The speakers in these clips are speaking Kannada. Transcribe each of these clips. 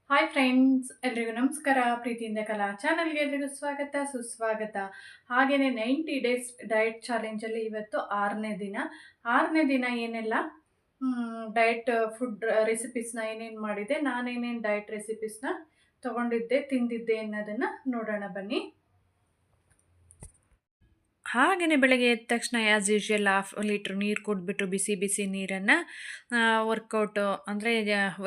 ಹಾಯ್ ಫ್ರೆಂಡ್ಸ್, ಎಲ್ರಿಗೂ ನಮಸ್ಕಾರ. ಪ್ರೀತಿಯಿಂದ ಕಲಾ ಚಾನಲ್ಗೆ ಎಲ್ರಿಗೂ ಸ್ವಾಗತ ಸುಸ್ವಾಗತ. ಹಾಗೆಯೇ 90 ಡೇಸ್ ಡಯಟ್ ಚಾಲೆಂಜಲ್ಲಿ ಇವತ್ತು 6ನೇ ದಿನ ಏನೆಲ್ಲ ಡಯಟ್ ಫುಡ್ ರೆಸಿಪೀಸ್ನ ಏನೇನು ಮಾಡಿದೆ, ನಾನೇನೇನು ಡಯಟ್ ರೆಸಿಪೀಸ್ನ ತೊಗೊಂಡಿದ್ದೆ ತಿಂದಿದ್ದೆ ಅನ್ನೋದನ್ನು ನೋಡೋಣ ಬನ್ನಿ. ಹಾಗೆಯೇ ಬೆಳಗ್ಗೆ ಎದ್ದ ತಕ್ಷಣ ಆ್ಯಸ್ ಯೂಶ್ವಲ್ 1/2 ಲೀಟ್ರ್ ನೀರು ಕುಡಿದ್ಬಿಟ್ಟು ಬಿಸಿ ಬಿಸಿ ನೀರನ್ನು ವರ್ಕೌಟು ಅಂದರೆ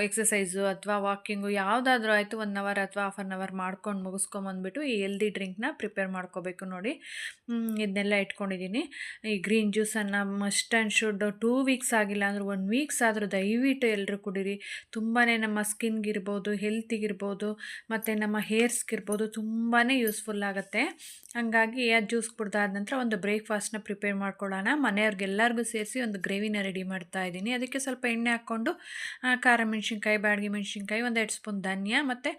ಎಕ್ಸಸೈಸು ಅಥವಾ ವಾಕಿಂಗು ಯಾವುದಾದ್ರೂ ಆಯಿತು 1 ಅವರ್ ಅಥವಾ ಹಾಫ್ ಆನ್ ಅವರ್ ಮಾಡ್ಕೊಂಡು ಮುಗಿಸ್ಕೊಂಬಂದ್ಬಿಟ್ಟು ಈ ಹೆಲ್ದಿ ಡ್ರಿಂಕ್ನ ಪ್ರಿಪೇರ್ ಮಾಡ್ಕೋಬೇಕು ನೋಡಿ. ಇದನ್ನೆಲ್ಲ ಇಟ್ಕೊಂಡಿದ್ದೀನಿ. ಈ ಗ್ರೀನ್ ಜ್ಯೂಸನ್ನು ಮಸ್ಟ್ ಆ್ಯಂಡ್ ಶುಡ್ 2 ವೀಕ್ಸ್ ಆಗಿಲ್ಲ ಅಂದರೂ 1 ವೀಕ್ಸ್ ಆದರೂ ದಯವಿಟ್ಟು ಎಲ್ಲರೂ ಕುಡೀರಿ. ತುಂಬಾ ನಮ್ಮ ಸ್ಕಿನ್ಗಿರ್ಬೋದು, ಹೆಲ್ತಿಗಿರ್ಬೋದು ಮತ್ತು ನಮ್ಮ ಹೇರ್ಸ್ಗಿರ್ಬೋದು ತುಂಬಾ ಯೂಸ್ಫುಲ್ ಆಗುತ್ತೆ. ಹಾಗಾಗಿ ಅದು ಜ್ಯೂಸ್ ಕುಡ್ದಾದ ನಂತರ ಒಂದು ಬ್ರೇಕ್ಫಾಸ್ಟ್ನ ಪ್ರಿಪೇರ್ ಮಾಡ್ಕೊಳ್ಳೋಣ. ಮನೆಯವ್ರಿಗೆಲ್ಲರಿಗೂ ಸೇರಿಸಿ ಒಂದು ಗ್ರೇವಿನ ರೆಡಿ ಮಾಡ್ತಾ ಇದ್ದೀನಿ. ಅದಕ್ಕೆ ಸ್ವಲ್ಪ ಎಣ್ಣೆ ಹಾಕ್ಕೊಂಡು ಖಾರ ಮೆಣಸಿನ್ಕಾಯಿ, ಬ್ಯಾಡಗಿ ಮೆಣಸಿನ್ಕಾಯಿ, 1-2 ಸ್ಪೂನ್ ಧನಿಯಾ ಮತ್ತು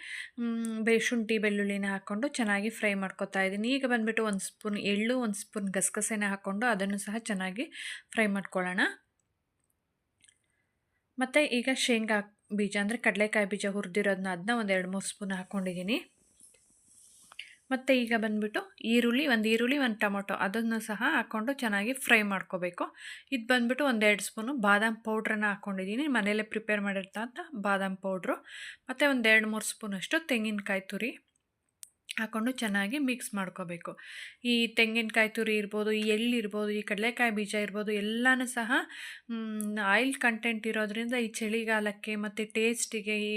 ಶುಂಠಿ ಬೆಳ್ಳುಳ್ಳಿನ ಹಾಕ್ಕೊಂಡು ಚೆನ್ನಾಗಿ ಫ್ರೈ ಮಾಡ್ಕೊತಾ ಇದ್ದೀನಿ. ಈಗ ಬಂದುಬಿಟ್ಟು 1 ಸ್ಪೂನ್ ಎಳ್ಳು, 1 ಸ್ಪೂನ್ ಗಸಗಸೆನ ಹಾಕ್ಕೊಂಡು ಅದನ್ನು ಸಹ ಚೆನ್ನಾಗಿ ಫ್ರೈ ಮಾಡ್ಕೊಳ್ಳೋಣ. ಮತ್ತು ಈಗ ಶೇಂಗಾ ಬೀಜ ಅಂದರೆ ಕಡಲೆಕಾಯಿ ಬೀಜ ಹುರಿದಿರೋದನ್ನ ಅದನ್ನ 1-2-3 ಸ್ಪೂನ್ ಹಾಕ್ಕೊಂಡಿದ್ದೀನಿ. ಮತ್ತು ಈಗ ಬಂದುಬಿಟ್ಟು ಈರುಳ್ಳಿ, 1 ಟೊಮೊಟೊ ಅದನ್ನು ಸಹ ಹಾಕ್ಕೊಂಡು ಚೆನ್ನಾಗಿ ಫ್ರೈ ಮಾಡ್ಕೋಬೇಕು. ಇದು ಬಂದುಬಿಟ್ಟು 1-2 ಸ್ಪೂನು ಬಾದಾಮ್ ಪೌಡ್ರನ್ನ ಹಾಕ್ಕೊಂಡಿದ್ದೀನಿ, ಮನೆಯಲ್ಲೇ ಪ್ರಿಪೇರ್ ಮಾಡಿರ್ತಂಥ ಬಾದಾಮ್ ಪೌಡ್ರು. ಮತ್ತು 1-2-3 ಸ್ಪೂನಷ್ಟು ತೆಂಗಿನಕಾಯಿ ತುರಿ ಹಾಕ್ಕೊಂಡು ಚೆನ್ನಾಗಿ ಮಿಕ್ಸ್ ಮಾಡ್ಕೋಬೇಕು. ಈ ತೆಂಗಿನಕಾಯಿ ತುರಿ ಇರ್ಬೋದು, ಈ ಎಳ್ಳಿರ್ಬೋದು, ಈ ಕಡಲೆಕಾಯಿ ಬೀಜ ಇರ್ಬೋದು ಎಲ್ಲನೂ ಸಹ ಆಯಿಲ್ ಕಂಟೆಂಟ್ ಇರೋದ್ರಿಂದ ಈ ಚಳಿಗಾಲಕ್ಕೆ ಮತ್ತು ಟೇಸ್ಟಿಗೆ, ಈ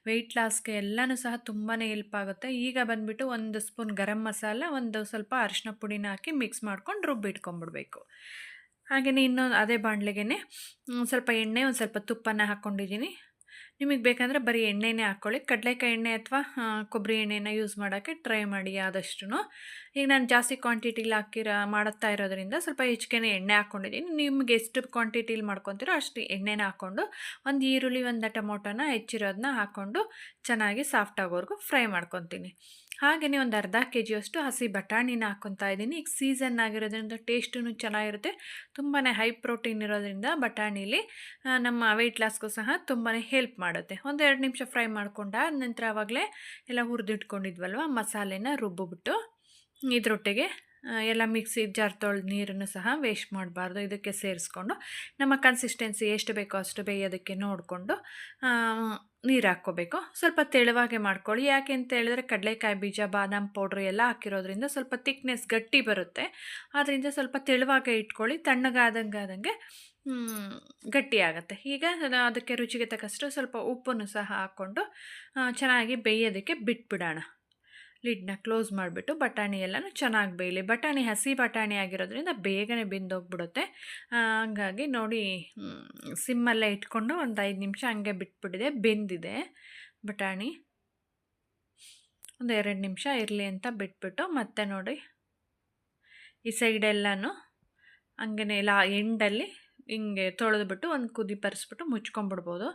ವೆಯ್ಟ್ ಲಾಸ್ಗೆ ಎಲ್ಲನೂ ಸಹ ತುಂಬಾ ಹೆಲ್ಪ್ ಆಗುತ್ತೆ. ಈಗ ಬಂದುಬಿಟ್ಟು 1 ಸ್ಪೂನ್ ಗರಂ ಮಸಾಲ, ಒಂದು ಸ್ವಲ್ಪ ಅರಿಶಿನ ಪುಡಿನ ಹಾಕಿ ಮಿಕ್ಸ್ ಮಾಡ್ಕೊಂಡು ರುಬ್ಬಿಟ್ಕೊಂಡ್ಬಿಡ್ಬೇಕು. ಹಾಗೆಯೇ ಇನ್ನೊಂದು ಅದೇ ಬಾಣಲೆಗೆ ಸ್ವಲ್ಪ ಎಣ್ಣೆ, ಒಂದು ಸ್ವಲ್ಪ ತುಪ್ಪನ ಹಾಕ್ಕೊಂಡಿದ್ದೀನಿ. ನಿಮಗೆ ಬೇಕಂದರೆ ಬರೀ ಎಣ್ಣೆನೇ ಹಾಕ್ಕೊಳ್ಳಿ. ಕಡಲೆಕಾಯಿ ಎಣ್ಣೆ ಅಥವಾ ಕೊಬ್ಬರಿ ಎಣ್ಣೆನ ಯೂಸ್ ಮಾಡೋಕ್ಕೆ ಟ್ರೈ ಮಾಡಿ ಆದಷ್ಟು. ಈಗ ನಾನು ಜಾಸ್ತಿ ಕ್ವಾಂಟಿಟಿಲಿ ಮಾಡುತ್ತಾ ಇರೋದ್ರಿಂದ ಸ್ವಲ್ಪ ಹೆಚ್ಚಿಗೆ ಎಣ್ಣೆ ಹಾಕ್ಕೊಂಡಿದ್ದೀನಿ. ನಿಮ್ಗೆ ಎಷ್ಟು ಕ್ವಾಂಟಿಟಿಲಿ ಮಾಡ್ಕೊತೀರೋ ಅಷ್ಟು ಎಣ್ಣೆನ ಹಾಕ್ಕೊಂಡು, ಒಂದು ಈರುಳ್ಳಿ, 1 ಟೊಮೊಟೊನ ಹೆಚ್ಚಿರೋದನ್ನ ಹಾಕ್ಕೊಂಡು ಚೆನ್ನಾಗಿ ಸಾಫ್ಟ್ ಆಗೋವರೆಗೂ ಫ್ರೈ ಮಾಡ್ಕೊತೀನಿ. ಹಾಗೆಯೇ ಒಂದು ಅರ್ಧ ಕೆಜಿಯಷ್ಟು ಹಸಿ ಬಟಾಣಿನ ಹಾಕ್ಕೊತಾ ಇದ್ದೀನಿ. ಈಗ ಸೀಸನ್ ಆಗಿರೋದ್ರಿಂದ ಟೇಸ್ಟೂ ಚೆನ್ನಾಗಿರುತ್ತೆ. ತುಂಬಾ ಹೈ ಪ್ರೋಟೀನ್ ಇರೋದ್ರಿಂದ ಬಟಾಣಿಲಿ ನಮ್ಮ ವೆಯ್ಟ್ ಲಾಸ್ಗೂ ಸಹ ತುಂಬಾ ಹೆಲ್ಪ್ ಮಾಡುತ್ತೆ. 1-2 ನಿಮಿಷ ಫ್ರೈ ಮಾಡ್ಕೊಂಡ ನಂತರ ಆವಾಗಲೇ ಎಲ್ಲ ಹುರಿದಿಟ್ಕೊಂಡಿದ್ವಲ್ವ ಮಸಾಲೆನ ರುಬ್ಬಿಬಿಟ್ಟು ಇದರೊಟ್ಟಿಗೆ ಎಲ್ಲ ಮಿಕ್ಸಿ ಜಾರ್ ತೊಳೆದು ನೀರನ್ನು ಸಹ ವೇಸ್ಟ್ ಮಾಡಬಾರ್ದು. ಇದಕ್ಕೆ ಸೇರಿಸ್ಕೊಂಡು ನಮ್ಮ ಕನ್ಸಿಸ್ಟೆನ್ಸಿ ಎಷ್ಟು ಬೇಕೋ ಅಷ್ಟು ಬೇಯೋದಕ್ಕೆ ನೋಡಿಕೊಂಡು ನೀರು ಹಾಕ್ಕೋಬೇಕು. ಸ್ವಲ್ಪ ತೆಳುವಾಗೆ ಮಾಡ್ಕೊಳ್ಳಿ. ಯಾಕೆ ಅಂತ ಹೇಳಿದ್ರೆ ಕಡಲೆಕಾಯಿ ಬೀಜ, ಬಾದಾಮ್ ಪೌಡ್ರ್ ಎಲ್ಲ ಹಾಕಿರೋದ್ರಿಂದ ಸ್ವಲ್ಪ ತಿಕ್ನೆಸ್ ಗಟ್ಟಿ ಬರುತ್ತೆ. ಆದ್ದರಿಂದ ಸ್ವಲ್ಪ ತೆಳುವಾಗೆ ಇಟ್ಕೊಳ್ಳಿ. ತಣ್ಣಗಾದಂಗೆ ಗಟ್ಟಿ ಆಗುತ್ತೆ. ಈಗ ಅದಕ್ಕೆ ರುಚಿಗೆ ತಕ್ಕಷ್ಟು ಸ್ವಲ್ಪ ಉಪ್ಪನ್ನು ಸಹ ಹಾಕ್ಕೊಂಡು ಚೆನ್ನಾಗಿ ಬೇಯೋದಕ್ಕೆ ಬಿಟ್ಬಿಡೋಣ. ಲಿಡ್ನ ಕ್ಲೋಸ್ ಮಾಡಿಬಿಟ್ಟು ಬಟಾಣಿ ಎಲ್ಲನೂ ಚೆನ್ನಾಗಿ ಬೇಯಲಿ. ಬಟಾಣಿ ಹಸಿ ಬಟಾಣಿ ಆಗಿರೋದ್ರಿಂದ ಬೇಗನೆ ಬೆಂದೋಗ್ಬಿಡುತ್ತೆ. ಹಂಗಾಗಿ ನೋಡಿ, ಸಿಮ್ಮಲ್ಲೇ ಇಟ್ಕೊಂಡು ಒಂದು 5 ನಿಮಿಷ ಹಂಗೆ ಬಿಟ್ಬಿಟ್ಟಿದೆ. ಬೆಂದಿದೆ ಬಟಾಣಿ. ಒಂದು 2 ನಿಮಿಷ ಇರಲಿ ಅಂತ ಬಿಟ್ಬಿಟ್ಟು ಮತ್ತೆ ನೋಡಿ ಈ ಸೈಡೆಲ್ಲನೂ ಹಂಗೆ ಎಂಡಲ್ಲಿ ಹಿಂಗೆ ತೊಳೆದ್ಬಿಟ್ಟು ಒಂದು ಕುದಿ ಪರಿಸ್ಬಿಟ್ಟು ಮುಚ್ಕೊಂಡ್ಬಿಡ್ಬೋದು.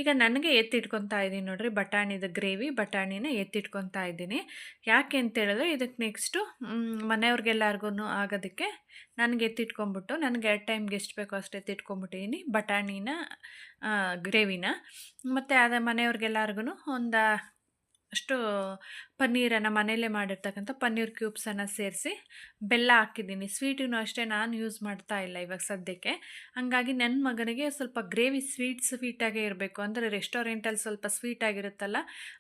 ಈಗ ನನಗೆ ಎತ್ತಿಟ್ಕೊತಾ ಇದ್ದೀನಿ ನೋಡಿರಿ ಬಟಾಣಿದ ಗ್ರೇವಿ. ಬಟಾಣಿನ ಎತ್ತಿಟ್ಕೊತಾ ಇದ್ದೀನಿ. ಯಾಕೆ ಅಂತೇಳಿದ್ರೆ ಇದಕ್ಕೆ ನೆಕ್ಸ್ಟು ಮನೆಯವ್ರಿಗೆಲ್ಲರಿಗೂ ಆಗೋದಕ್ಕೆ ನನಗೆ ಎತ್ತಿಟ್ಕೊಂಬಿಟ್ಟು ನನಗೆ 2 ಟೈಮ್ಗೆ ಎಷ್ಟು ಬೇಕೋ ಅಷ್ಟು ಎತ್ತಿಟ್ಕೊಂಬಿಟ್ಟಿದ್ದೀನಿ ಬಟಾಣಿನ ಗ್ರೇವಿನ. ಮತ್ತು ಅದೇ ಮನೆಯವ್ರಿಗೆಲ್ಲರಿಗೂ ಒಂದು ಅಷ್ಟು ಪನ್ನೀರನ್ನು ಮನೆಯಲ್ಲೇ ಮಾಡಿರ್ತಕ್ಕಂಥ ಪನ್ನೀರ್ ಕ್ಯೂಬ್ಸನ್ನು ಸೇರಿಸಿ ಬೆಲ್ಲ ಹಾಕಿದ್ದೀನಿ. ಸ್ವೀಟೂ ಅಷ್ಟೇ ನಾನು ಯೂಸ್ ಮಾಡ್ತಾ ಇಲ್ಲ ಇವಾಗ ಸದ್ಯಕ್ಕೆ. ಹಾಗಾಗಿ ನನ್ನ ಮಗನಿಗೆ ಸ್ವಲ್ಪ ಗ್ರೇವಿ ಸ್ವೀಟಾಗೇ ಇರಬೇಕು. ಅಂದರೆ ರೆಸ್ಟೋರೆಂಟಲ್ಲಿ ಸ್ವಲ್ಪ ಸ್ವೀಟಾಗಿರುತ್ತಲ್ಲ,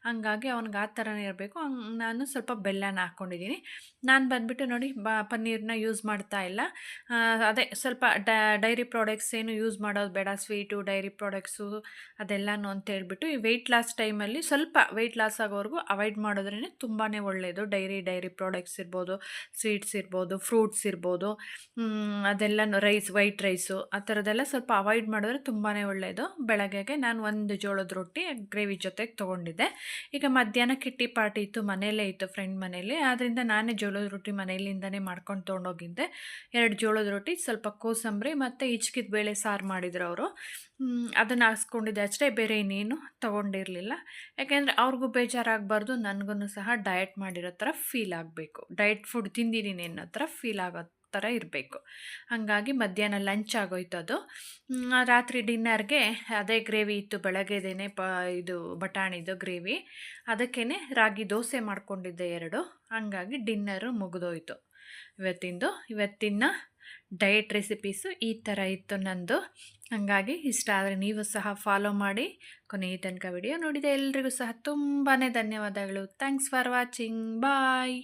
ಹಾಗಾಗಿ ಅವ್ನಿಗೆ ಆ ಥರನೇ ಇರಬೇಕು. ನಾನು ಸ್ವಲ್ಪ ಬೆಲ್ಲನ ಹಾಕ್ಕೊಂಡಿದ್ದೀನಿ. ನಾನು ಬಂದುಬಿಟ್ಟು ನೋಡಿ ಪನ್ನೀರನ್ನ ಯೂಸ್ ಮಾಡ್ತಾ ಇಲ್ಲ. ಅದೇ ಸ್ವಲ್ಪ ಡೈರಿ ಪ್ರಾಡಕ್ಟ್ಸ್ ಏನು ಯೂಸ್ ಮಾಡೋದು ಬೇಡ, ಸ್ವೀಟು ಡೈರಿ ಪ್ರಾಡಕ್ಟ್ಸು ಅದೆಲ್ಲನೂ ಅಂತ ಹೇಳ್ಬಿಟ್ಟು ಈ ವೆಯ್ಟ್ ಲಾಸ್ ಟೈಮಲ್ಲಿ ಸ್ವಲ್ಪ ವೆಯ್ಟ್ ಲಾಸ್ ಆಗೋವರೆಗೂ ಅವಾಯ್ಡ್ ಮಾಡೋದ್ರೇ ತುಂಬಾ ಒಳ್ಳೆಯದು. ಡೈರಿ ಪ್ರಾಡಕ್ಟ್ಸ್ ಇರ್ಬೋದು, ಸ್ವೀಟ್ಸ್ ಇರ್ಬೋದು, ಫ್ರೂಟ್ಸ್ ಇರ್ಬೋದು, ಅದೆಲ್ಲನೂ ವೈಟ್ ರೈಸು ಆ ಥರದ್ದೆಲ್ಲ ಸ್ವಲ್ಪ ಅವಾಯ್ಡ್ ಮಾಡಿದ್ರೆ ತುಂಬಾ ಒಳ್ಳೆಯದು. ಬೆಳಗ್ಗೆಗೆ ನಾನು 1 ಜೋಳದ ರೊಟ್ಟಿ ಗ್ರೇವಿ ಜೊತೆಗೆ ತೊಗೊಂಡಿದ್ದೆ. ಈಗ ಮಧ್ಯಾಹ್ನ ಕಿಟ್ಟಿ ಪಾರ್ಟಿ ಇತ್ತು, ಮನೆಯಲ್ಲೇ ಇತ್ತು, ಫ್ರೆಂಡ್ ಮನೇಲಿ. ಆದ್ದರಿಂದ ನಾನೇ ಜೋಳದ ರೊಟ್ಟಿ ಮನೆಯಲ್ಲಿಂದನೇ ಮಾಡ್ಕೊಂಡು ತೊಗೊಂಡೋಗಿದ್ದೆ. 2 ಜೋಳದ ರೊಟ್ಟಿ, ಸ್ವಲ್ಪ ಕೋಸಂಬರಿ ಮತ್ತು ಹಿಚ್ಕಿದ ಬೇಳೆ ಸಾರು ಮಾಡಿದ್ರು ಅವರು. ಅದನ್ನು ಹಾಕ್ಸ್ಕೊಂಡಿದ್ದೆ ಅಷ್ಟೇ, ಬೇರೆ ಇನ್ನೇನು ತೊಗೊಂಡಿರಲಿಲ್ಲ. ಯಾಕೆಂದರೆ ಅವ್ರಿಗೂ ಬೇಜಾರಾಗಬಾರ್ದು, ನನಗೂ ಸಹ ಡಯಟ್ ಮಾಡಿರೋ ಥರ ಫೀಲ್ ಆಗಬೇಕು. ಡಯಟ್ ಫುಡ್ ತಿಂದಿದ್ದೀನಿ ಅನ್ನೋ ಥರ ಫೀಲ್ ಆಗೋ ಥರ ಇರಬೇಕು. ಹಾಗಾಗಿ ಮಧ್ಯಾಹ್ನ ಲಂಚ್ ಆಗೋಯ್ತು ಅದು. ರಾತ್ರಿ ಡಿನ್ನರ್ಗೆ ಅದೇ ಗ್ರೇವಿ ಇತ್ತು, ಬೆಳಗ್ಗೆದೇನೆ ಇದು ಬಟಾಣಿದು ಗ್ರೇವಿ, ಅದಕ್ಕೇ ರಾಗಿ ದೋಸೆ ಮಾಡ್ಕೊಂಡಿದ್ದೆ 2. ಹಾಗಾಗಿ ಡಿನ್ನರು ಮುಗಿದೋಯ್ತು ಇವತ್ತಿನ ಡಯಟ್ ರೆಸಿಪೀಸು ಈ ಥರ ಇತ್ತು ನಂದು. ಹಾಗಾಗಿ ಇಷ್ಟ ಆದರೆ ನೀವು ಸಹ ಫಾಲೋ ಮಾಡಿ. ಕೊನೆಯ ತನಕ ವಿಡಿಯೋ ನೋಡಿದ ಎಲ್ರಿಗೂ ಸಹ ತುಂಬಾ ಧನ್ಯವಾದಗಳು. Thanks for watching. ಬಾಯ್.